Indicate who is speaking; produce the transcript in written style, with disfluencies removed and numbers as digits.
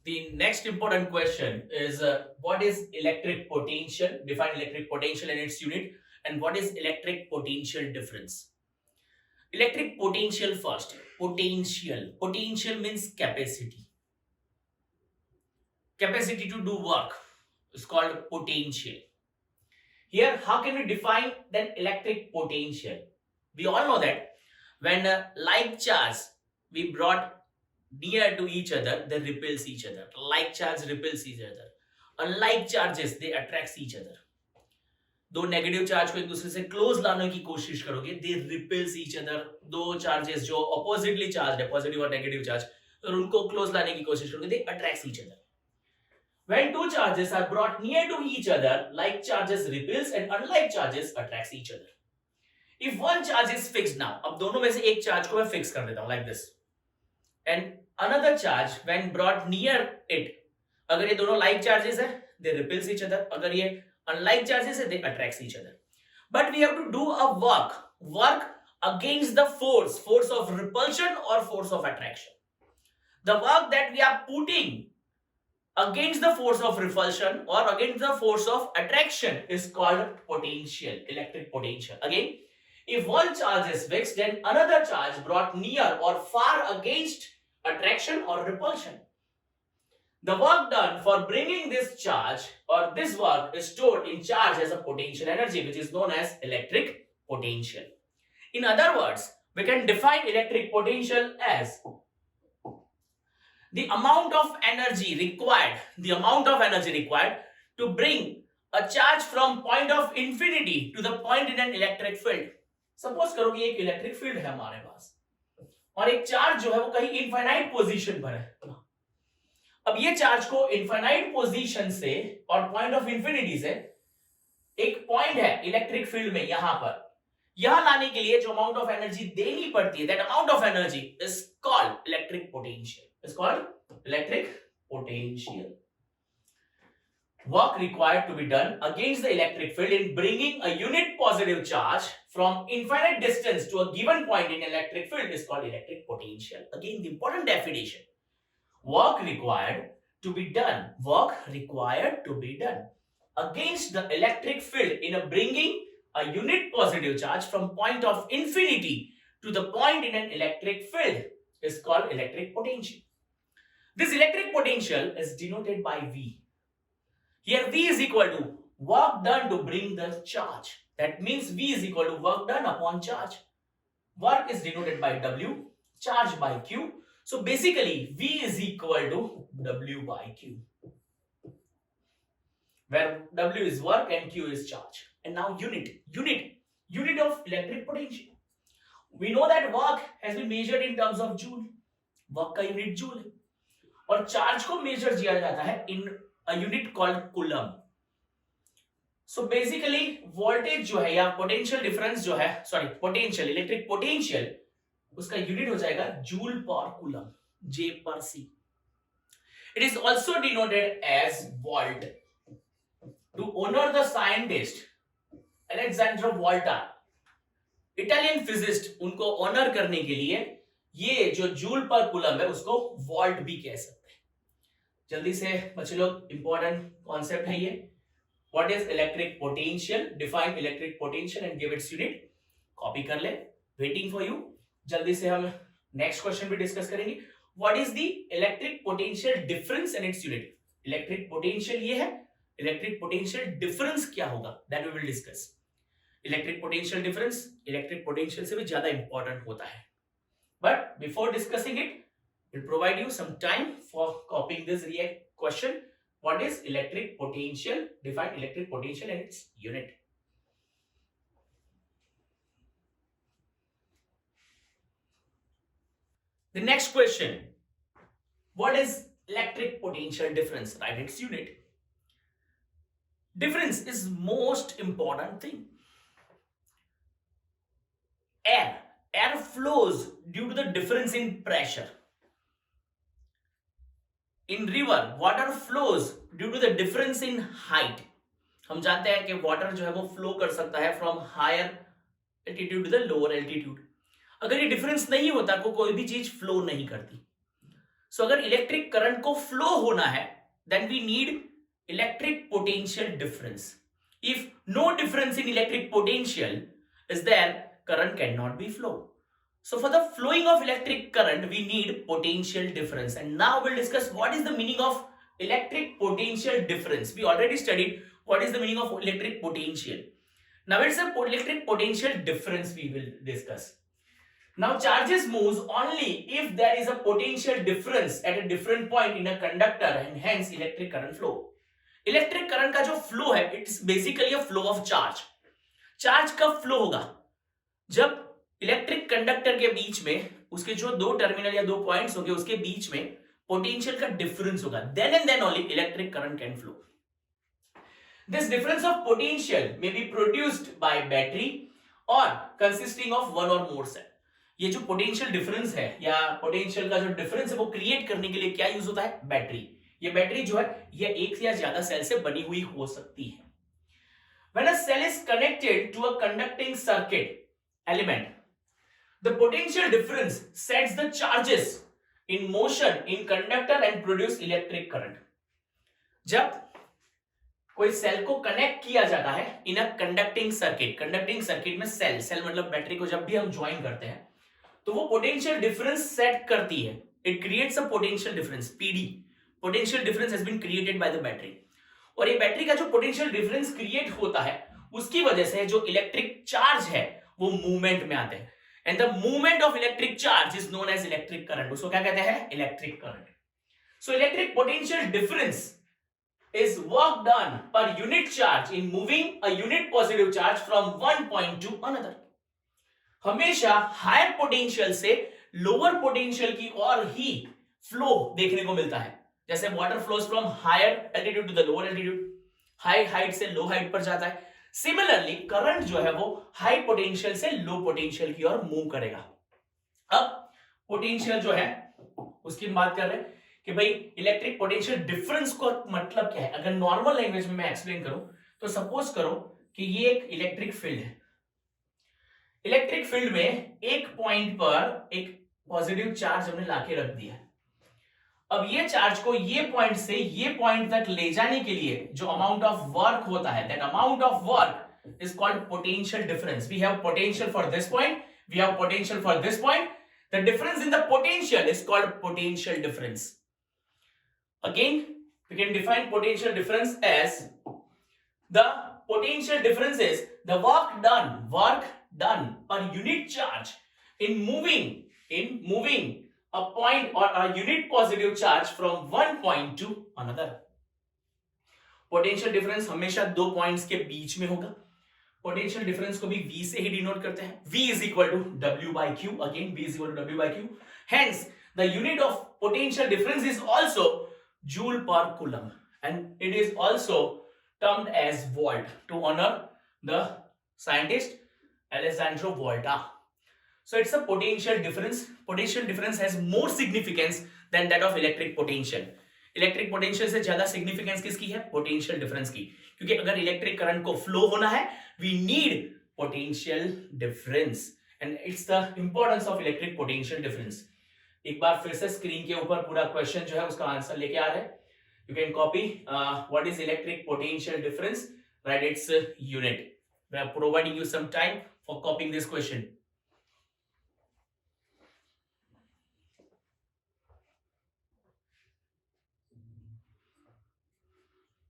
Speaker 1: The next important question is what is electric potential? Define electric potential and its unit, and what is electric potential difference? Electric potential first. Potential. Potential means capacity. Capacity to do work is called potential. Here, how can we define then electric potential? We all know that when like charge we brought near to each other, they repels each other. Like charge repels each other. Unlike charges, they attracts each other. दो negative charge को एक दूसरे से close लाने की कोशिश करोगे, they repels each other. दो चार्जेस जो ऑपोजिटली चार्ज है, पॉजिटिव और नेगेटिव चार्ज, और उनको क्लोज लाने की कोशिश करोगे, they attracts each other. When two charges are brought near to each other, like charges repels and unlike charges attracts each other. If one charge is fixed now, अब दोनों में से एक चार्ज को मैं फिक्स कर देता हूं like this, and another charge when brought near it, अगर ये दोनों like charges है, they repels each other. अगर ये unlike charges है, they attracts each other. But we have to do a work against the force of repulsion or force of attraction. The work that we are putting against the force of repulsion or against the force of attraction is called potential, electric potential. Again, if one charge is fixed, then another charge brought near or far against attraction or repulsion. The work done for bringing this charge or this work is stored in charge as a potential energy, which is known as electric potential. In other words, we can define electric potential as the amount of energy required to bring a charge from point of infinity to the point in an electric field. Suppose करो कि एक electric field है हमारे पास और एक charge जो है वो कहीं इनफाइनाइट पोजीशन पर है. अब ये चार्ज को इनफाइनाइट पोजीशन से और पॉइंट ऑफ इंफिनिटी से एक पॉइंट है इलेक्ट्रिक फील्ड में, यहां पर यहां लाने के लिए जो अमाउंट ऑफ एनर्जी देनी पड़ती है, that amount of energy is called electric potential. Is called electric potential. Work required to be done against the electric field in bringing a unit positive charge from infinite distance to a given point in electric field is called electric potential. Again, the important definition. Work required to be done against the electric field in a bringing a unit positive charge from point of infinity to the point in an electric field is called electric potential. This electric potential is denoted by V. Here V is equal to work done to bring the charge. That means V is equal to work done upon charge. Work is denoted by W, charge by Q. So basically V is equal to W by Q, where W is work and Q is charge. And now unit of electric potential. We know that work has been measured in terms of joule. Work का unit joule है और charge को major किया जाता है in a unit called coulomb. So basically voltage जो है या potential difference जो है, potential, electric potential, उसका unit हो जाएगा joule per coulomb, J per C. It is also denoted as volt. To honor the scientist Alexander Volta, Italian physicist, उनको honour करने के लिए ये जो जूल पर कूलम है उसको वोल्ट भी कह सकते हैं. जल्दी से बच्चे लोग, इंपॉर्टेंट कॉन्सेप्ट है ये. What is electric potential? Define electric potential and give its unit. Copy कर ले, वेटिंग फॉर यू. जल्दी से हम नेक्स्ट क्वेश्चन भी डिस्कस करेंगे. What is the electric potential difference and its unit? Electric potential ये है, इलेक्ट्रिक पोटेंशियल डिफरेंस क्या होगा, that we will discuss. Electric potential difference electric potential से भी ज्यादा इंपॉर्टेंट होता है. But before discussing it, we'll provide you some time for copying this react question. What is electric potential? Define electric potential and its unit. The next question. What is electric potential difference? Write its unit. Difference is most important thing. Air flows due to the difference in pressure. In river, water flows due to the difference in height. हम जानते हैं कि water जो है वो flow कर सकता है from higher altitude to the lower altitude. अगर ये डिफरेंस नहीं होता तो कोई भी चीज फ्लो नहीं करती. सो अगर इलेक्ट्रिक करंट को फ्लो होना है then we need electric potential difference. If no difference in electric potential is there, current cannot be flow. So for the flowing of electric current we need potential difference, and now we'll discuss what is the meaning of electric potential difference. We already studied what is the meaning of electric potential. Now it's a electric potential difference we will discuss. Now charges moves only if there is a potential difference at a different point in a conductor and hence electric current flow. Electric current का जो flow है it's basically a flow of charge. Charge कब flow होगा? जब electric conductor के बीच में उसके जो दो टर्मिनल या दो पॉइंट्स होंगे उसके बीच में पोटेंशियल का डिफरेंस होगा. Then and then only electric current can flow. This difference of potential may be produced by battery और कंसिस्टिंग ऑफ वन और मोर सेल. ये जो पोटेंशियल डिफरेंस है या पोटेंशियल का जो डिफरेंस है वो क्रिएट करने के लिए क्या यूज होता है? बैटरी. ये बैटरी जो है ये एक या ज्यादा सेल से बनी हुई हो सकती है. When a cell is connected to a conducting circuit element, the potential difference sets the charges in motion in conductor and produce electric current. जब कोई सेल को कनेक्ट किया जाता है इन अ कंडक्टिंग सर्किट में सेल मतलब बैटरी को जब भी हम ज्वाइन करते हैं तो वो पोटेंशियल डिफरेंस सेट करती है. It creates a potential difference, PD. Potential difference has been created by the battery. और ये बैटरी का जो पोटेंशियल डिफरेंस क्रिएट होता है उसकी वजह से जो इलेक्ट्रिक चार्ज है वो मूवमेंट में आते हैं. And the movement of electric charge is known as electric current. उसको क्या कहते हैं? Electric current. So electric potential difference is work done per unit charge in moving a unit positive charge from one point to another. हमेशा higher potential से lower potential की ओर ही flow देखने को मिलता है. जैसे water flows from higher altitude to the lower altitude, high height से लो हाइट पर जाता है. सिमिलरली करंट जो है वो हाई पोटेंशियल से लो पोटेंशियल की ओर मूव करेगा. अब पोटेंशियल जो है उसकी बात कर रहे हैं कि भाई इलेक्ट्रिक पोटेंशियल डिफरेंस को मतलब क्या है. अगर नॉर्मल लैंग्वेज में मैं एक्सप्लेन करूं तो सपोज करो कि ये एक इलेक्ट्रिक फील्ड है. इलेक्ट्रिक फील्ड में एक पॉइंट पर एक पॉजिटिव चार्ज हमने लाके रख दिया. अब ये चार्ज को ये पॉइंट से ये पॉइंट तक ले जाने के लिए जो अमाउंट ऑफ वर्क होता है that amount of work is called potential difference. We have potential for this point, we have potential for this point. The difference in the potential is called potential difference. Again, we can define potential difference as the potential difference is the work done per unit charge in moving a point or a unit positive charge from one point to another. Potential difference हमेशा दो points के बीच में होगा. Potential difference को भी V से ही denote करते हैं. V is equal to W by Q. Again, V is equal to W by Q. Hence, the unit of potential difference is also joule per coulomb, and it is also termed as volt to honor the scientist Alessandro Volta. So it's a potential difference. Potential difference has more significance than that of electric potential. Electric potential से ज्यादा significance किसकी है? Potential difference की. क्योंकि अगर electric current को flow होना है we need potential difference, and it's the importance of electric potential difference. एक बार फिर से स्क्रीन के ऊपर पूरा क्वेश्चन जो है उसका आंसर लेके आ रहे हैं. You can copy what is electric potential difference, write its unit. We are providing you some time for copying this question.